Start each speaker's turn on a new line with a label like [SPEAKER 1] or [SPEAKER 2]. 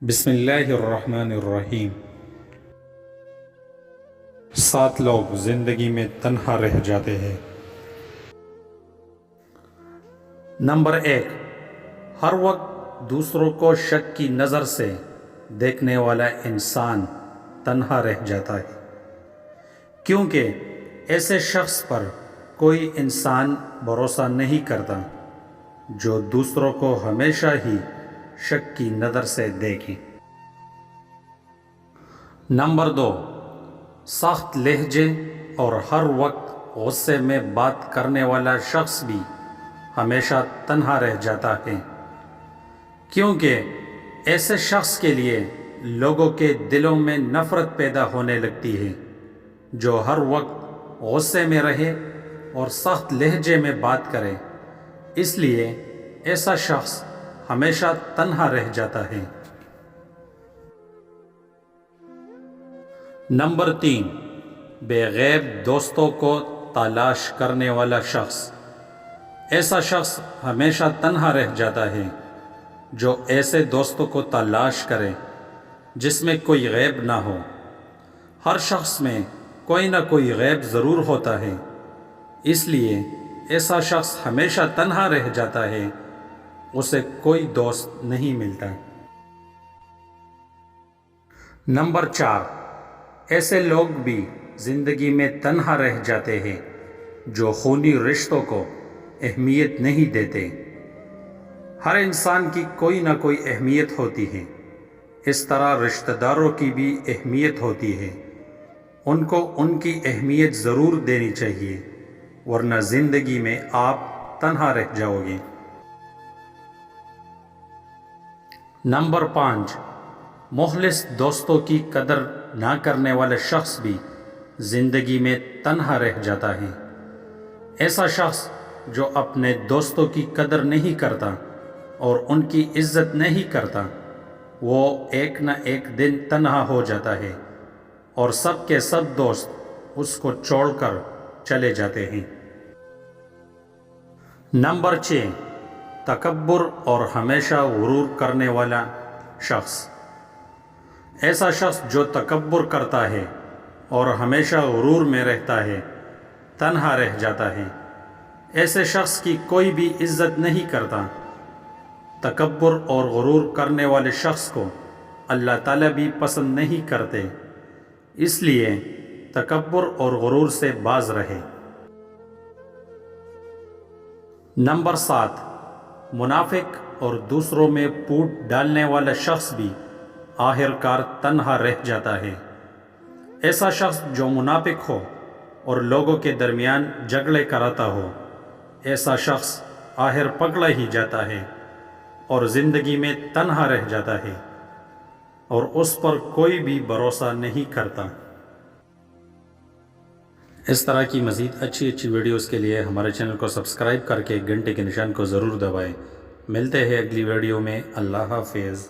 [SPEAKER 1] بسم اللہ الرحمن الرحیم۔ 7 لوگ زندگی میں تنہا رہ جاتے ہیں۔ نمبر 1، ہر وقت دوسروں کو شک کی نظر سے دیکھنے والا انسان تنہا رہ جاتا ہے، کیونکہ ایسے شخص پر کوئی انسان بھروسہ نہیں کرتا جو دوسروں کو ہمیشہ ہی شک کی نظر سے دیکھیں۔ نمبر 2، سخت لہجے اور ہر وقت غصے میں بات کرنے والا شخص بھی ہمیشہ تنہا رہ جاتا ہے، کیونکہ ایسے شخص کے لیے لوگوں کے دلوں میں نفرت پیدا ہونے لگتی ہے۔ جو ہر وقت غصے میں رہے اور سخت لہجے میں بات کرے، اس لیے ایسا شخص ہمیشہ تنہا رہ جاتا ہے۔ نمبر 3، بے غیب دوستوں کو تلاش کرنے والا شخص۔ ایسا شخص ہمیشہ تنہا رہ جاتا ہے جو ایسے دوستوں کو تلاش کرے جس میں کوئی غیب نہ ہو۔ ہر شخص میں کوئی نہ کوئی غیب ضرور ہوتا ہے، اس لیے ایسا شخص ہمیشہ تنہا رہ جاتا ہے، اسے کوئی دوست نہیں ملتا۔ نمبر 4، ایسے لوگ بھی زندگی میں تنہا رہ جاتے ہیں جو خونی رشتوں کو اہمیت نہیں دیتے۔ ہر انسان کی کوئی نہ کوئی اہمیت ہوتی ہے، اس طرح رشتہ داروں کی بھی اہمیت ہوتی ہے، ان کو ان کی اہمیت ضرور دینی چاہیے، ورنہ زندگی میں آپ تنہا رہ جاؤ گے۔ نمبر 5، مخلص دوستوں کی قدر نہ کرنے والا شخص بھی زندگی میں تنہا رہ جاتا ہے۔ ایسا شخص جو اپنے دوستوں کی قدر نہیں کرتا اور ان کی عزت نہیں کرتا، وہ ایک نہ ایک دن تنہا ہو جاتا ہے اور سب کے سب دوست اس کو چھوڑ کر چلے جاتے ہیں۔ نمبر 6، تکبر اور ہمیشہ غرور کرنے والا شخص۔ ایسا شخص جو تکبر کرتا ہے اور ہمیشہ غرور میں رہتا ہے، تنہا رہ جاتا ہے۔ ایسے شخص کی کوئی بھی عزت نہیں کرتا۔ تکبر اور غرور کرنے والے شخص کو اللہ تعالیٰ بھی پسند نہیں کرتے، اس لیے تکبر اور غرور سے باز رہے۔ نمبر 7، منافق اور دوسروں میں پھوٹ ڈالنے والا شخص بھی آخر کار تنہا رہ جاتا ہے۔ ایسا شخص جو منافق ہو اور لوگوں کے درمیان جھگڑے کراتا ہو، ایسا شخص آخر پکڑا ہی جاتا ہے اور زندگی میں تنہا رہ جاتا ہے اور اس پر کوئی بھی بھروسہ نہیں کرتا۔ اس طرح کی مزید اچھی ویڈیوز کے لیے ہمارے چینل کو سبسکرائب کر کے گھنٹے کے نشان کو ضرور دبائیں۔ ملتے ہیں اگلی ویڈیو میں۔ اللہ حافظ۔